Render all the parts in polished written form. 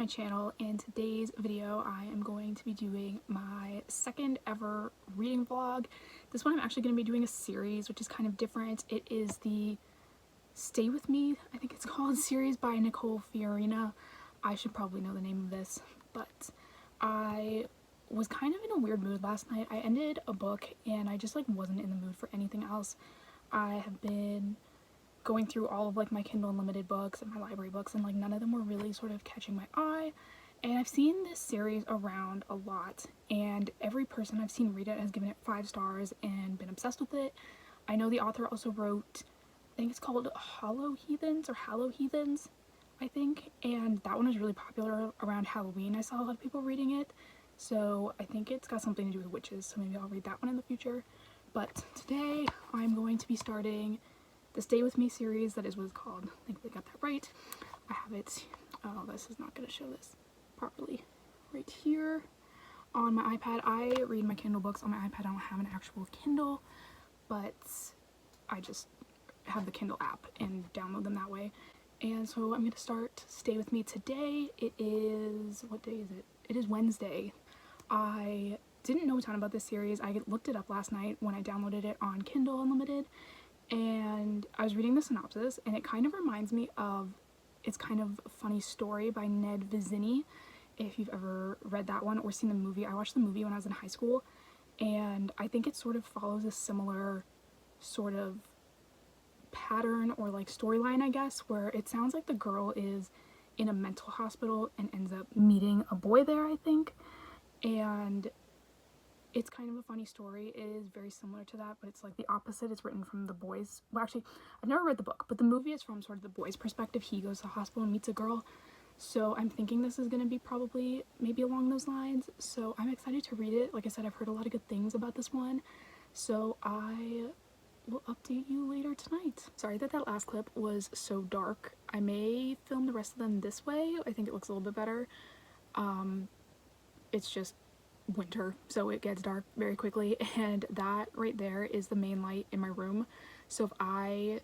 my channel. In today's video I am going to be doing my second ever reading vlog. This one I'm actually going to be doing a series which is kind of different. It is the Stay With Me, I think it's called, series by Nicole Fiorina. I should probably know the name of this, but I was kind of in a weird mood last night. I ended a book and I just wasn't in the mood for anything else. I have been going through all of my Kindle Unlimited books and my library books, and none of them were really sort of catching my eye. And I've seen this series around a lot, and every person I've seen read it has given it 5 stars and been obsessed with it. I know the author also wrote, I think it's called Hollow Heathens or Hallow Heathens, I think, and that one was really popular around Halloween. I saw a lot of people reading it, so I think it's got something to do with witches, so maybe I'll read that one in the future. But today I'm going to be starting the Stay With Me series. That is what it's called. I think they got that right. I have it, oh, this is not going to show this properly, right here on my iPad. I read my Kindle books on my iPad. I don't have an actual Kindle, but I just have the Kindle app and download them that way. And so I'm going to start Stay With Me today. It is, what day is it? It is Wednesday. I didn't know a ton about this series. I looked it up last night when I downloaded it on Kindle Unlimited, and I was reading the synopsis, and it kind of reminds me of It's Kind of a Funny Story by Ned Vizzini, if you've ever read that one or seen the movie. I watched the movie when I was in high school, and I think it sort of follows a similar sort of pattern or storyline, I guess, where it sounds like the girl is in a mental hospital and ends up meeting a boy there, I think, and It's Kind of a Funny Story. It is very similar to that, but it's the opposite. It's written from the boys. Well, actually, I've never read the book, but the movie is from sort of the boy's perspective. He goes to the hospital and meets a girl. So I'm thinking this is going to be probably maybe along those lines. So I'm excited to read it. Like I said, I've heard a lot of good things about this one. So I will update you later tonight. Sorry that that last clip was so dark. I may film the rest of them this way. I think it looks a little bit better. It's just winter, so it gets dark very quickly, and that right there is the main light in my room. So if I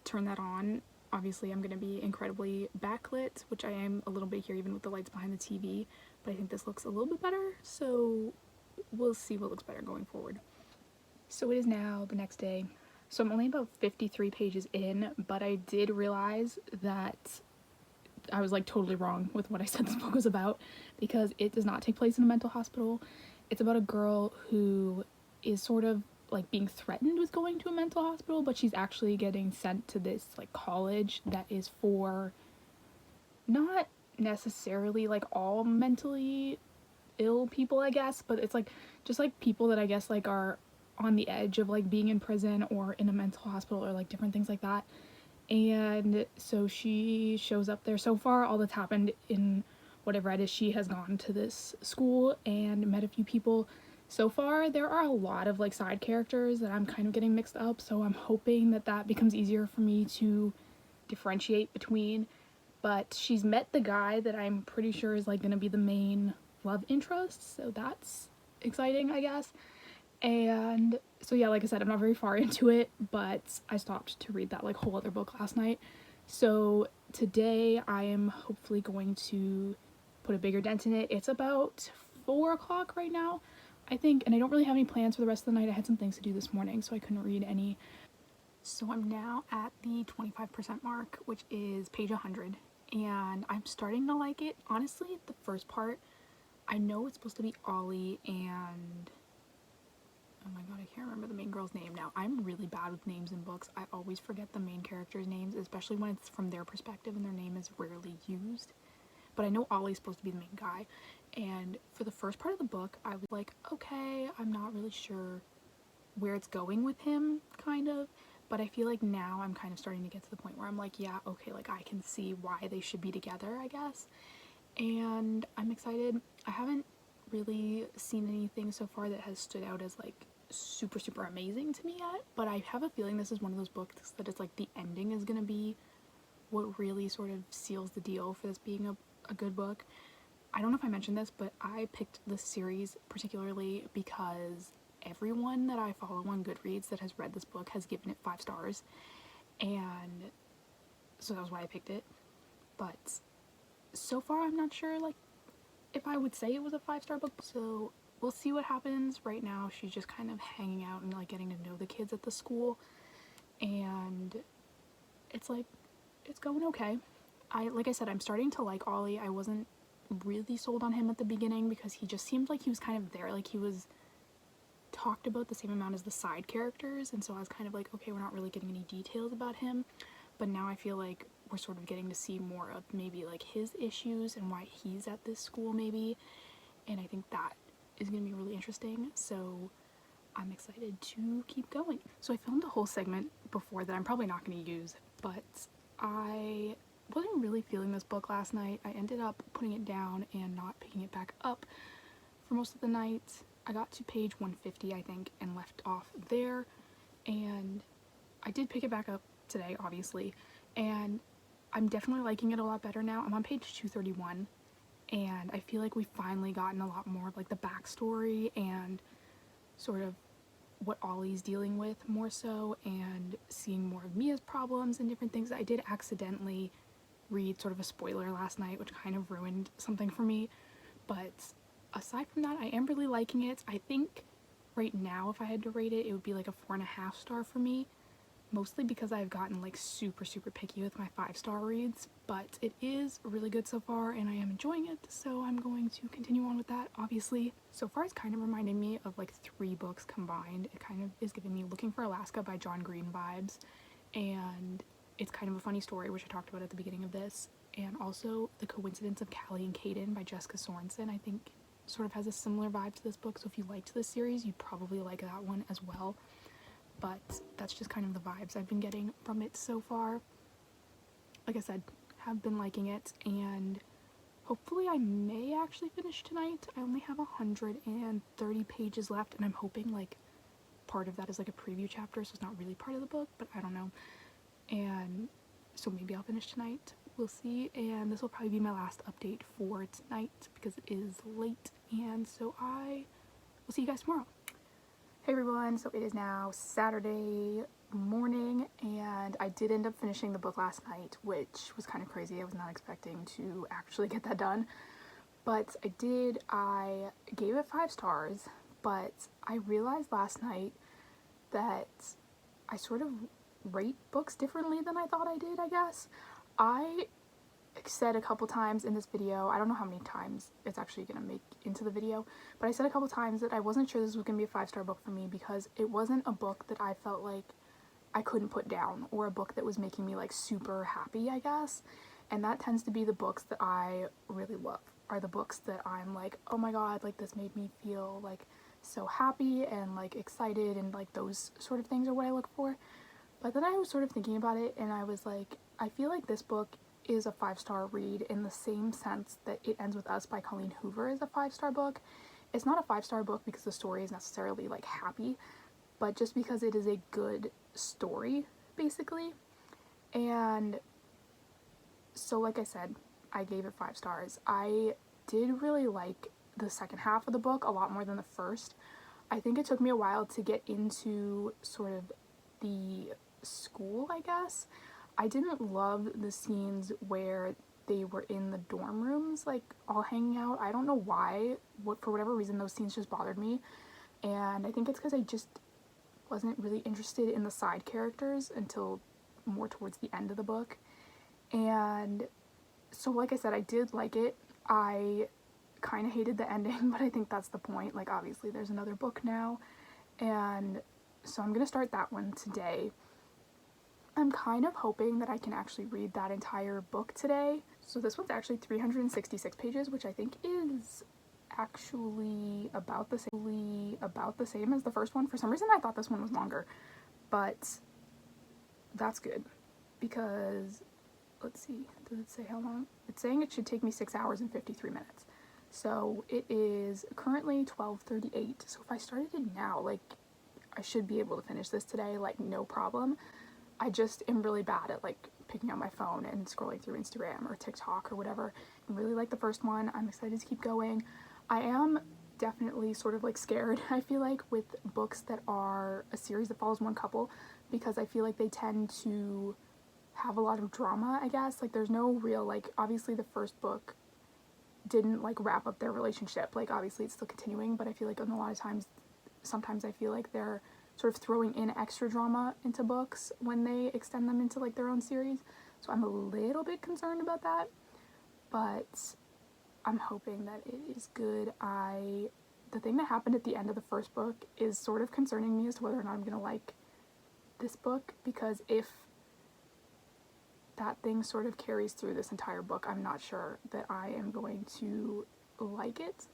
turn that on, obviously I'm going to be incredibly backlit, which I am a little bit here even with the lights behind the TV, but I think this looks a little bit better, so we'll see what looks better going forward. So it is now the next day. So I'm only about 53 pages in, but I did realize that I was totally wrong with what I said this book was about, because it does not take place in a mental hospital. It's about a girl who is sort of being threatened with going to a mental hospital, but she's actually getting sent to this college that is for not necessarily all mentally ill people, I guess, but it's just people that I guess are on the edge of being in prison or in a mental hospital or different things like that. And so she shows up there. So far all that's happened in what I've read is she has gone to this school and met a few people. So far there are a lot of side characters that I'm kind of getting mixed up, so I'm hoping that that becomes easier for me to differentiate between. But she's met the guy that I'm pretty sure is gonna be the main love interest, so that's exciting, I guess. And so yeah, like I said, I'm not very far into it, but I stopped to read that whole other book last night. So today I am hopefully going to put a bigger dent in it. It's about 4 o'clock right now, I think, and I don't really have any plans for the rest of the night. I had some things to do this morning, so I couldn't read any. So I'm now at the 25% mark, which is page 100, and I'm starting to like it. Honestly, the first part, I know it's supposed to be Ollie and, oh my god, I can't remember the main girl's name now. I'm really bad with names in books. I always forget the main characters' names, especially when it's from their perspective and their name is rarely used. But I know Ollie's supposed to be the main guy, and for the first part of the book, I was okay, I'm not really sure where it's going with him, kind of. But I feel now I'm kind of starting to get to the point where I'm yeah, okay, I can see why they should be together, I guess. And I'm excited. I haven't really seen anything so far that has stood out as super amazing to me yet, but I have a feeling this is one of those books that it's the ending is gonna be what really sort of seals the deal for this being a good book. I don't know if I mentioned this, but I picked this series particularly because everyone that I follow on Goodreads that has read this book has given it 5 stars, and so that was why I picked it. But so far I'm not sure like if I would say it was a 5-star book, so we'll see what happens. Right now she's just kind of hanging out and like getting to know the kids at the school, and it's like it's going okay. Like I said, I'm starting to like Ollie. I wasn't really sold on him at the beginning because he just seemed like he was kind of there, like he was talked about the same amount as the side characters, and so I was kind of like, okay, we're not really getting any details about him. But now I feel like we're sort of getting to see more of maybe like his issues and why he's at this school maybe, and I think that is going to be really interesting, so I'm excited to keep going. So I filmed a whole segment before that I'm probably not going to use, but I wasn't really feeling this book last night. I ended up putting it down and not picking it back up for most of the night. I got to page 150, I think, and left off there, and I did pick it back up today, obviously, and I'm definitely liking it a lot better now. I'm on page 231, and I feel like we've finally gotten a lot more of like the backstory and sort of what Ollie's dealing with more so, and seeing more of Mia's problems and different things. I did accidentally read sort of a spoiler last night, which kind of ruined something for me, but aside from that, I am really liking it. I think right now if I had to rate it, it would be like a 4.5 star for me, mostly because I've gotten like super picky with my 5-star reads, but it is really good so far and I am enjoying it, so I'm going to continue on with that. Obviously, so far it's kind of reminding me of like 3 books combined. It kind of is giving me Looking for Alaska by John Green vibes, and it's kind of a funny story, which I talked about at the beginning of this, and also The Coincidence of Callie and Caden by Jessica Sorensen, I think sort of has a similar vibe to this book, so if you liked this series, you'd probably like that one as well. But that's just kind of the vibes I've been getting from it so far. Like I said, have been liking it, and hopefully I may actually finish tonight. I only have 130 pages left, and I'm hoping like part of that is like a preview chapter, so it's not really part of the book, but I don't know. And so maybe I'll finish tonight. We'll see, and this will probably be my last update for tonight because it is late, and so I will see you guys tomorrow. Hey everyone, so it is now Saturday morning, and I did end up finishing the book last night, which was kind of crazy. I was not expecting to actually get that done, but I did. I gave it 5 stars, but I realized last night that I sort of rate books differently than I thought I did, I guess. I said a couple times in this video, I don't know how many times it's actually gonna make into the video, but I said a couple times that I wasn't sure this was gonna be a 5-star book for me because it wasn't a book that I felt like I couldn't put down, or a book that was making me like super happy, I guess. And that tends to be the books that I really love, are the books that I'm like, oh my god, like this made me feel like so happy and like excited, and like those sort of things are what I look for. But then I was sort of thinking about it, and I was like, I feel like this book is a 5-star read in the same sense that It Ends With Us by Colleen Hoover is a 5-star book. It's not a 5-star book because the story is necessarily like happy, but just because it is a good story, basically. And so like I said, I gave it 5 stars. I did really like the second half of the book a lot more than the first. I think it took me a while to get into sort of the school, I guess. I didn't love the scenes where they were in the dorm rooms, like, all hanging out. I don't know why, for whatever reason, those scenes just bothered me. And I think it's because I just wasn't really interested in the side characters until more towards the end of the book. And so, like I said, I did like it. I kind of hated the ending, but I think that's the point. Like, obviously, there's another book now. And so I'm going to start that one today. I'm kind of hoping that I can actually read that entire book today. So this one's actually 366 pages, which I think is actually about the same as the first one. For some reason I thought this one was longer, but that's good because, let's see, does it say how long? It's saying it should take me 6 hours and 53 minutes. So it is currently 12:38. So if I started it now, like, I should be able to finish this today, like, no problem. I just am really bad at like picking up my phone and scrolling through Instagram or TikTok or whatever. I really like the first one. I'm excited to keep going. I am definitely sort of like scared, I feel like, with books that are a series that follows one couple, because I feel like they tend to have a lot of drama, I guess. Like, there's no real, like, obviously the first book didn't, like, wrap up their relationship. Like, obviously it's still continuing, but I feel like a lot of times, sometimes I feel like they're sort of throwing in extra drama into books when they extend them into, like, their own series. So I'm a little bit concerned about that, but I'm hoping that it is good. The thing that happened at the end of the first book is sort of concerning me as to whether or not I'm gonna like this book, because if that thing sort of carries through this entire book, I'm not sure that I am going to like it,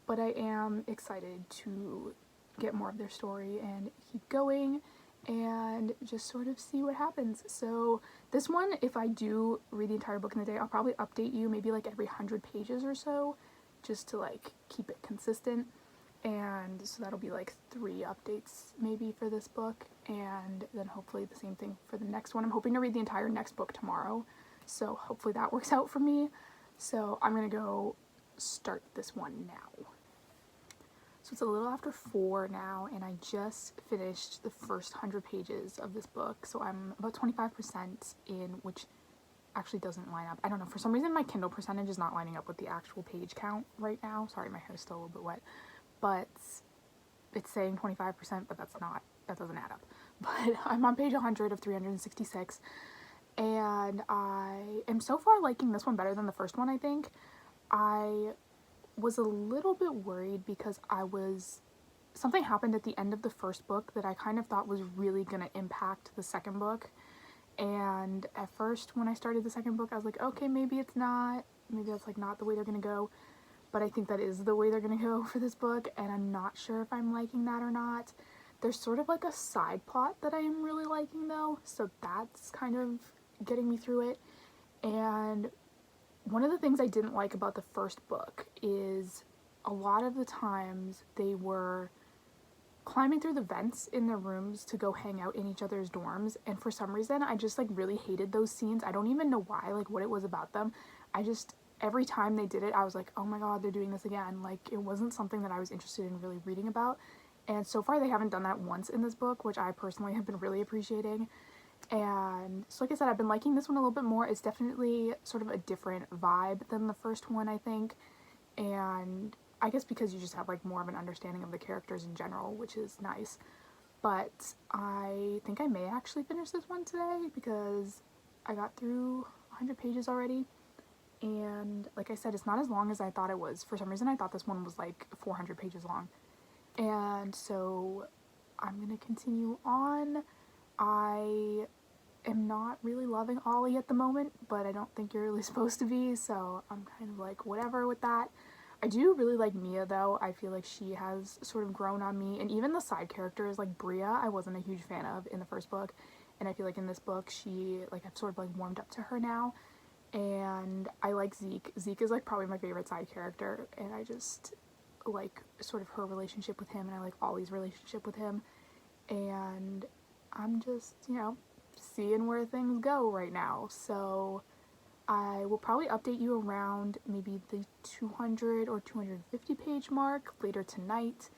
but I am excited to get more of their story and keep going and just sort of see what happens. So this one, if I do read the entire book in the day, I'll probably update you maybe like every 100 pages or so, just to like keep it consistent. And so that'll be like 3 updates maybe for this book, and then hopefully the same thing for the next one. I'm hoping to read the entire next book tomorrow, so hopefully that works out for me. So I'm gonna go start this one now. So it's a little after 4 now, and I just finished the first 100 pages of this book, so I'm about 25% in, which actually doesn't line up. I don't know, for some reason my Kindle percentage is not lining up with the actual page count right now. Sorry, my hair's still a little bit wet. But it's saying 25%, but that doesn't add up. But I'm on page 100 of 366, and I am so far liking this one better than the first one, I think. I was a little bit worried because something happened at the end of the first book that I kind of thought was really gonna impact the second book. And at first, when I started the second book, I was like, okay, maybe it's not, maybe that's like not the way they're gonna go. But I think that is the way they're gonna go for this book, and I'm not sure if I'm liking that or not. There's sort of like a side plot that I am really liking though, so that's kind of getting me through it. And one of the things I didn't like about the first book is a lot of the times they were climbing through the vents in their rooms to go hang out in each other's dorms, and for some reason I just like really hated those scenes. I don't even know why, like what it was about them. Every time they did it, I was like, oh my god, they're doing this again. Like, it wasn't something that I was interested in really reading about. And so far, they haven't done that once in this book, which I personally have been really appreciating. And so, like I said, I've been liking this one a little bit more. It's definitely sort of a different vibe than the first one, I think. And I guess because you just have, like, more of an understanding of the characters in general, which is nice. But I think I may actually finish this one today because I got through 100 pages already. And like I said, it's not as long as I thought it was. For some reason I thought this one was like 400 pages long. And so I'm gonna continue on. I am not really loving Ollie at the moment, but I don't think you're really supposed to be, so I'm kind of like whatever with that. I do really like Mia though. I feel like she has sort of grown on me, and even the side characters like Bria I wasn't a huge fan of in the first book, and I feel like in this book I've sort of like warmed up to her now. And I like Zeke. Zeke is like probably my favorite side character, and I just like sort of her relationship with him, and I like Ollie's relationship with him, and I'm just, seeing where things go right now. So I will probably update you around maybe the 200 or 250 page mark later tonight.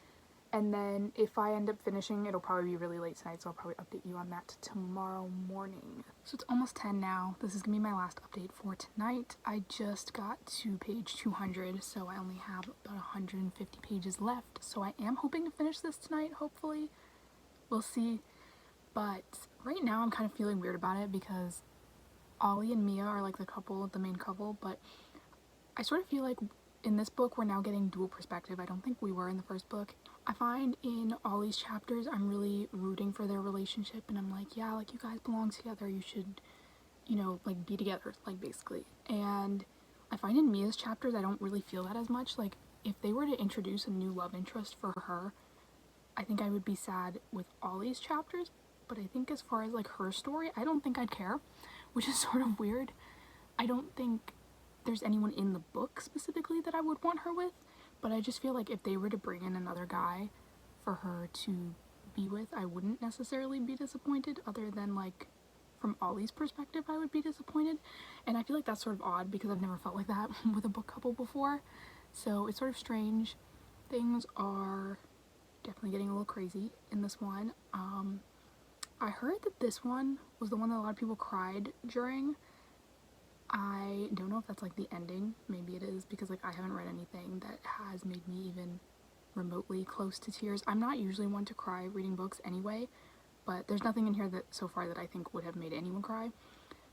And then if I end up finishing, it'll probably be really late tonight, so I'll probably update you on that tomorrow morning. So it's almost 10 now. This is gonna be my last update for tonight. I just got to page 200, so I only have about 150 pages left. So I am hoping to finish this tonight, hopefully. We'll see. But right now I'm kind of feeling weird about it because Ollie and Mia are like the main couple, but I sort of feel like in this book we're now getting dual perspective. I don't think we were in the first book. I find in Ollie's chapters I'm really rooting for their relationship, and I'm like, yeah, like you guys belong together, you should, like be together, like basically. And I find in Mia's chapters I don't really feel that as much. Like if they were to introduce a new love interest for her, I think I would be sad with Ollie's chapters, but I think as far as like her story, I don't think I'd care, which is sort of weird. I don't think there's anyone in the book specifically that I would want her with, but I just feel like if they were to bring in another guy for her to be with, I wouldn't necessarily be disappointed, other than like from Ollie's perspective I would be disappointed. And I feel like that's sort of odd because I've never felt like that with a book couple before, so it's sort of strange. Things are definitely getting a little crazy in this one. I heard that this one was the one that a lot of people cried during. I don't know if that's like the ending. Maybe it is, because like I haven't read anything that has made me even remotely close to tears. I'm not usually one to cry reading books anyway, but there's nothing in here that so far that I think would have made anyone cry.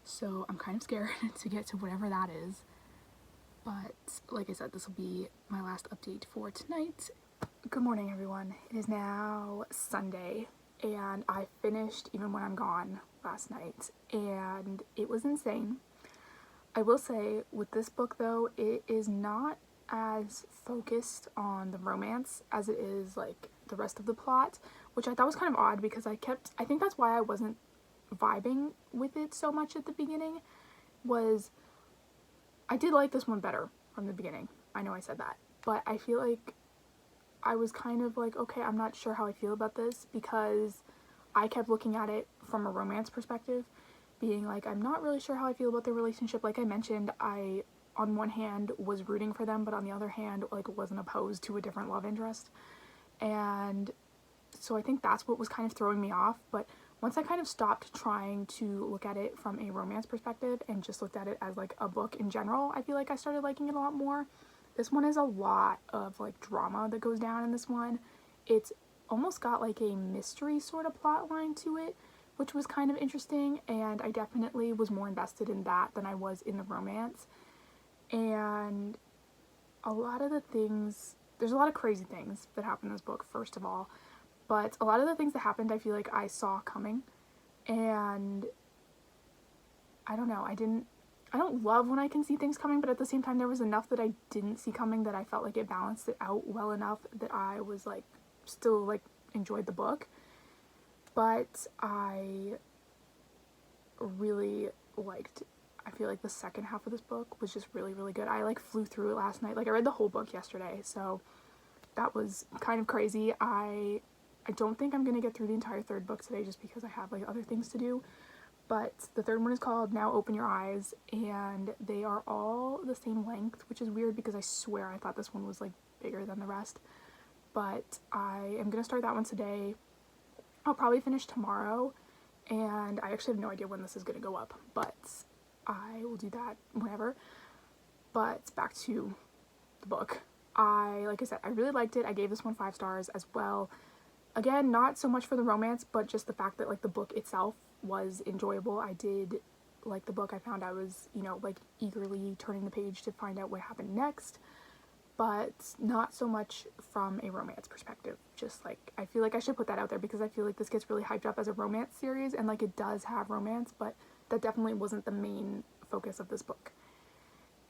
So I'm kind of scared to get to whatever that is. But like I said, this will be my last update for tonight. Good morning, everyone. It is now Sunday, and I finished Even When I'm Gone last night, and it was insane. I will say, with this book though, it is not as focused on the romance as it is like the rest of the plot, which I thought was kind of odd, because I think that's why I wasn't vibing with it so much at the beginning, was I did like this one better from the beginning. I know I said that, but I feel like I was kind of like, okay, I'm not sure how I feel about this, because I kept looking at it from a romance perspective, being like, I'm not really sure how I feel about their relationship. Like I mentioned, I, on one hand, was rooting for them, but on the other hand, like, wasn't opposed to a different love interest. And so I think that's what was kind of throwing me off. But once I kind of stopped trying to look at it from a romance perspective and just looked at it as like a book in general, I feel like I started liking it a lot more. This one is a lot of like drama that goes down in this one. It's almost got like a mystery sort of plot line to it, which was kind of interesting, and I definitely was more invested in that than I was in the romance. And a lot of the things, there's a lot of crazy things that happen in this book, first of all, but a lot of the things that happened I feel like I saw coming, and I don't know, I don't love when I can see things coming, but at the same time there was enough that I didn't see coming that I felt like it balanced it out well enough that I was like still like enjoyed the book. But I really liked, I feel like the second half of this book was just really, really good. I like flew through it last night. Like I read the whole book yesterday, so that was kind of crazy. I don't think I'm gonna get through the entire third book today just because I have like other things to do. But the third one is called Now Open Your Eyes, and they are all the same length, which is weird because I swear I thought this one was like bigger than the rest. But I am gonna start that one today. I'll probably finish tomorrow, and I actually have no idea when this is gonna go up, but I will do that whenever. But back to the book. Like I said, I really liked it. I gave this one 5 stars as well. Again, not so much for the romance, but just the fact that like the book itself was enjoyable. I did like the book. I found I was, you know, like eagerly turning the page to find out what happened next, but not so much from a romance perspective. Just like, I feel like I should put that out there because I feel like this gets really hyped up as a romance series, and like it does have romance, but that definitely wasn't the main focus of this book.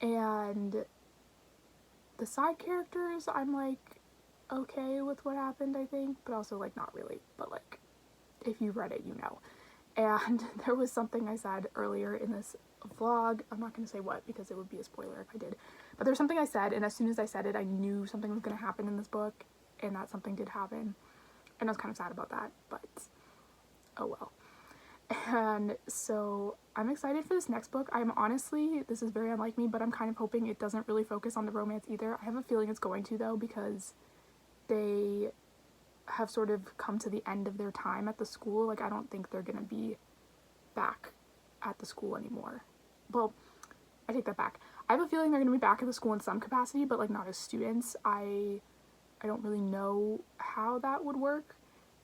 And the side characters, I'm like okay with what happened, I think, but also like not really, but like if you read it, you know. And there was something I said earlier in this vlog, I'm not going to say what because it would be a spoiler if I did, but there's something I said, and as soon as I said it, I knew something was going to happen in this book, and that something did happen, and I was kind of sad about that, but oh well. And so I'm excited for this next book. I'm honestly, this is very unlike me, but I'm kind of hoping it doesn't really focus on the romance either. I have a feeling it's going to though, because they have sort of come to the end of their time at the school. Like I don't think they're gonna be back at the school anymore. Well, I take that back. I have a feeling they're gonna be back at the school in some capacity, but like not as students. I don't really know how that would work,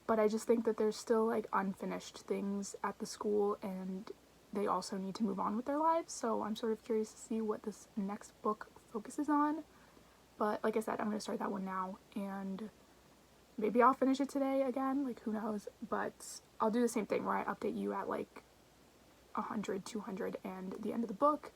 but I just think that there's still like unfinished things at the school, and they also need to move on with their lives. So I'm sort of curious to see what this next book focuses on. But like I said, I'm going to start that one now, and maybe I'll finish it today again, like who knows, but I'll do the same thing where I update you at like 100, 200, and the end of the book.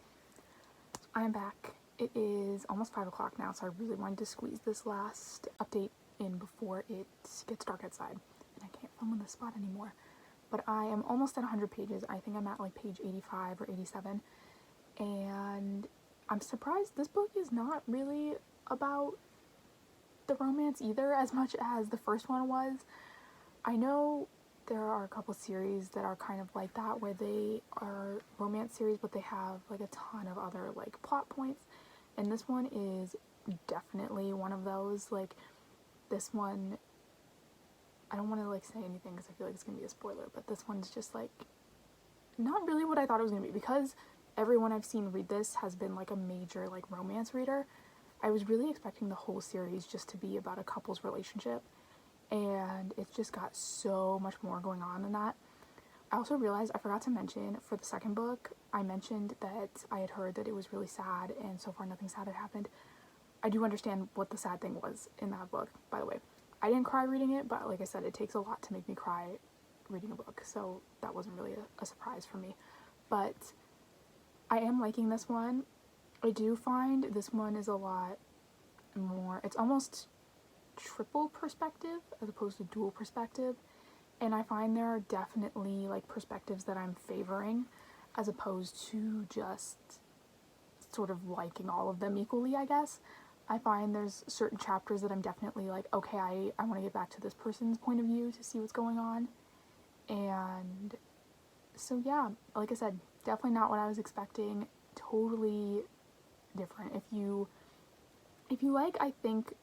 I'm back. It is almost 5 o'clock now, so I really wanted to squeeze this last update in before it gets dark outside, and I can't film on this spot anymore. But I am almost at 100 pages. I think I'm at like page 85 or 87, and I'm surprised this book is not really about the romance either as much as the first one was. I know there are a couple series that are kind of like that, where they are romance series but they have like a ton of other like plot points, and this one is definitely one of those. Like this one I don't want to like say anything because I feel like it's gonna be a spoiler, but this one's just like not really what I thought it was gonna be, because everyone I've seen read this has been like a major like romance reader. I was really expecting the whole series just to be about a couple's relationship, and it's just got so much more going on than that. I also realized I forgot to mention for the second book, I mentioned that I had heard that it was really sad and so far nothing sad had happened. I do understand what the sad thing was in that book, by the way. I didn't cry reading it, but like I said, it takes a lot to make me cry reading a book, so that wasn't really a surprise for me. But I am liking this one. I do find this one is a lot more, it's almost triple perspective as opposed to dual perspective, and I find there are definitely like perspectives that I'm favoring as opposed to just sort of liking all of them equally, I guess. I find there's certain chapters that I'm definitely like, okay, I want to get back to this person's point of view to see what's going on. And so yeah, like I said, definitely not what I was expecting. Totally different. If you like, I think,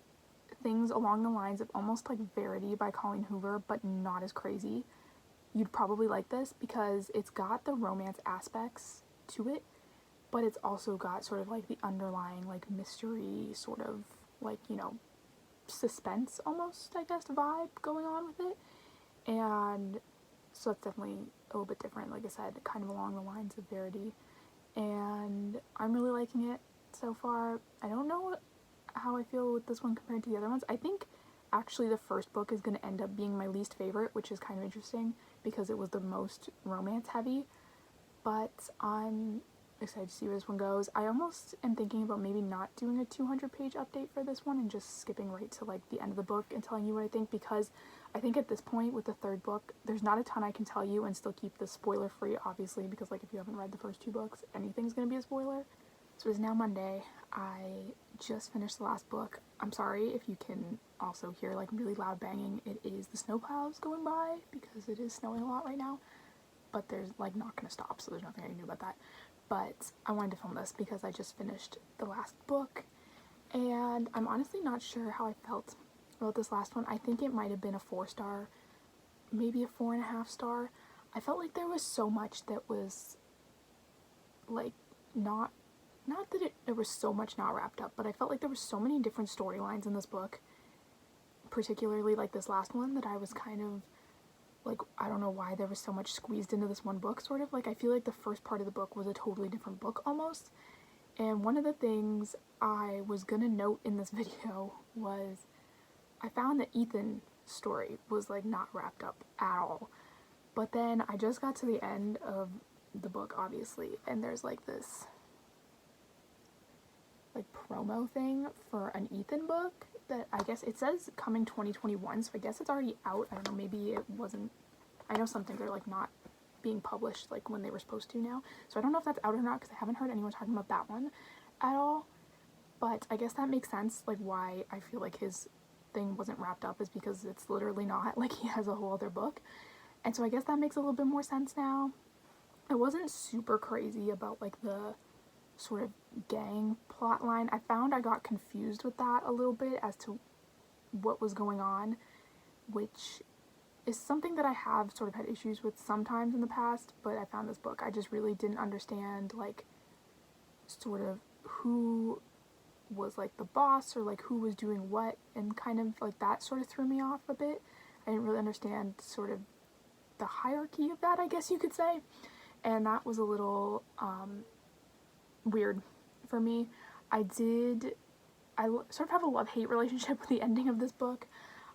things along the lines of almost like Verity by Colleen Hoover, but not as crazy, you'd probably like this, because it's got the romance aspects to it, but it's also got sort of like the underlying like mystery, sort of like, you know, suspense almost, I guess, vibe going on with it. And so it's definitely a little bit different, like I said, kind of along the lines of Verity. And I'm really liking it so far. I don't know how I feel with this one compared to the other ones. I think actually the first book is going to end up being my least favorite, which is kind of interesting because it was the most romance heavy. But I'm excited to see where this one goes. I almost am thinking about maybe not doing a 200-page update for this one and just skipping right to like the end of the book and telling you what I think, because I think at this point with the third book, there's not a ton I can tell you and still keep this spoiler free, obviously, because like if you haven't read the first two books, anything's going to be a spoiler. So it's now Monday. I just finished the last book. I'm sorry if you can also hear like really loud banging. It is the snowplows going by because it is snowing a lot right now, but there's like not going to stop, so there's nothing I can do about that. But I wanted to film this because I just finished the last book, and I'm honestly not sure how I felt about this last one. I think it might have been a 4-star, maybe a 4.5 star. I felt like there was so much that was like not that there was so much not wrapped up, but I felt like there were so many different storylines in this book, particularly like this last one, that I was kind of like, I don't know why there was so much squeezed into this one book, sort of. Like, I feel like the first part of the book was a totally different book, almost. And one of the things I was gonna note in this video was I found that Ethan's story was, like, not wrapped up at all. But then I just got to the end of the book, obviously, and there's, like, this, like, promo thing for an Ethan book that I guess it says coming 2021, so I guess it's already out. I don't know, maybe it wasn't. I know some things are like not being published like when they were supposed to now, so I don't know if that's out or not because I haven't heard anyone talking about that one at all. But I guess that makes sense, like why I feel like his thing wasn't wrapped up is because it's literally not, like he has a whole other book, and so I guess that makes a little bit more sense now. I wasn't super crazy about like the sort of gang plot line. I found I got confused with that a little bit as to what was going on, which is something that I have sort of had issues with sometimes in the past, but I found this book, I just really didn't understand like sort of who was like the boss or like who was doing what, and kind of like that sort of threw me off a bit. I didn't really understand sort of the hierarchy of that, I guess you could say, and that was a little weird for me. I sort of have a love-hate relationship with the ending of this book.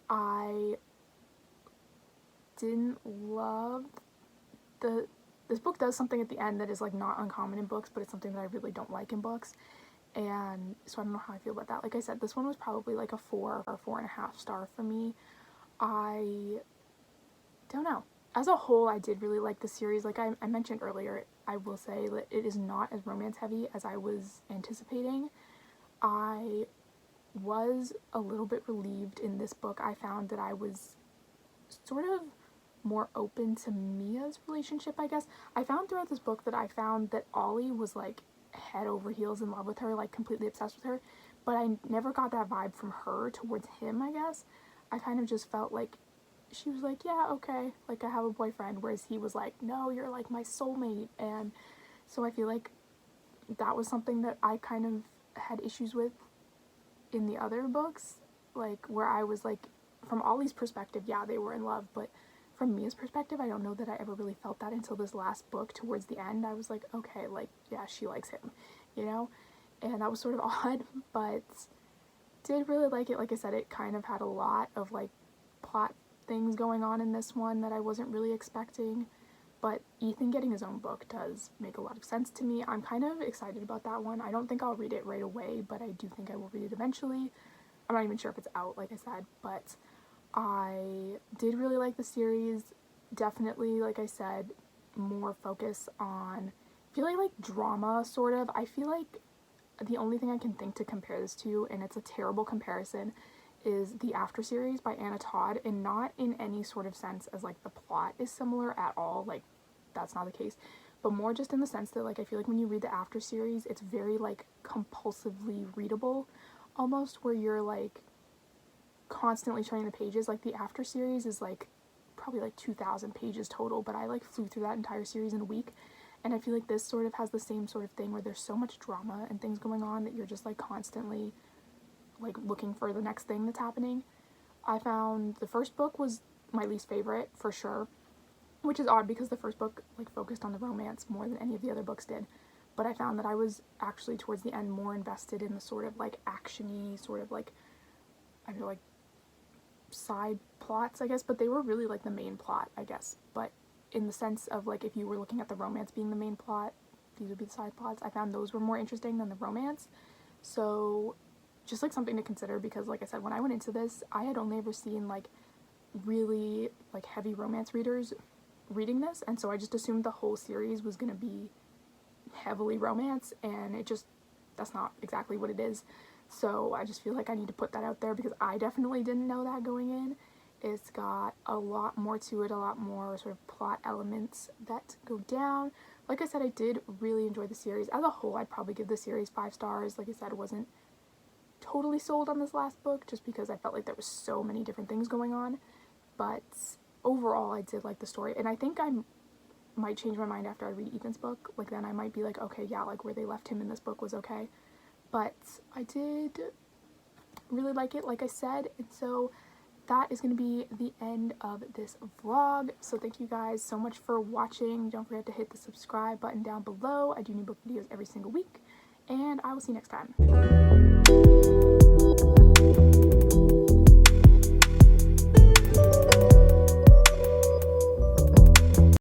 I didn't love this book does something at the end that is like not uncommon in books, but it's something that I really don't like in books, and so I don't know how I feel about that. Like I said, this one was probably like a 4 or 4.5 star for me. I don't know. As a whole, I did really like the series. Like I mentioned earlier, I will say that it is not as romance heavy as I was anticipating. I was a little bit relieved in this book. I found that I was sort of more open to Mia's relationship, I guess. I found throughout this book that I found that Ollie was like head over heels in love with her, like completely obsessed with her, but I never got that vibe from her towards him, I guess. I kind of just felt like she was like, yeah, okay, like, I have a boyfriend, whereas he was like, no, you're like my soulmate. And so I feel like that was something that I kind of had issues with in the other books, like, where I was like, from Ollie's perspective, yeah, they were in love, but from Mia's perspective, I don't know that I ever really felt that until this last book. Towards the end, I was like, okay, like, yeah, she likes him, you know? And that was sort of odd, but did really like it. Like I said, it kind of had a lot of, like, plot things going on in this one that I wasn't really expecting, but Ethan getting his own book does make a lot of sense to me. I'm kind of excited about that one. I don't think I'll read it right away, but I do think I will read it eventually. I'm not even sure if it's out, like I said, but I did really like the series. Definitely, like I said, more focus on feeling like drama, sort of. I feel like the only thing I can think to compare this to, and it's a terrible comparison, is the After series by Anna Todd, and not in any sort of sense as like the plot is similar at all, like that's not the case, but more just in the sense that, like, I feel like when you read the After series, it's very like compulsively readable, almost, where you're like constantly turning the pages. Like the After series is like probably like 2,000 pages total, but I like flew through that entire series in a week. And I feel like this sort of has the same sort of thing, where there's so much drama and things going on that you're just like constantly like looking for the next thing that's happening. I found the first book was my least favorite for sure, which is odd because the first book like focused on the romance more than any of the other books did. But I found that I was actually towards the end more invested in the sort of like action-y, sort of like, I feel like, side plots, I guess, but they were really like the main plot, I guess. But in the sense of like, if you were looking at the romance being the main plot, these would be the side plots. I found those were more interesting than the romance. So just like something to consider, because like I said, when I went into this, I had only ever seen like really like heavy romance readers reading this, and so I just assumed the whole series was gonna be heavily romance, and it just, that's not exactly what it is. So I just feel like I need to put that out there because I definitely didn't know that going in. It's got a lot more to it, a lot more sort of plot elements that go down. Like I said, I did really enjoy the series. As a whole, I'd probably give the series 5 stars. Like I said, I wasn't totally sold on this last book just because I felt like there was so many different things going on. But overall, I did like the story. And I think I might change my mind after I read Ethan's book. Like, then I might be like, okay, yeah, like where they left him in this book was okay. But I did really like it, like I said, and so that is going to be the end of this vlog. So thank you guys so much for watching. Don't forget to hit the subscribe button down below. I do new book videos every single week, and I will see you next time.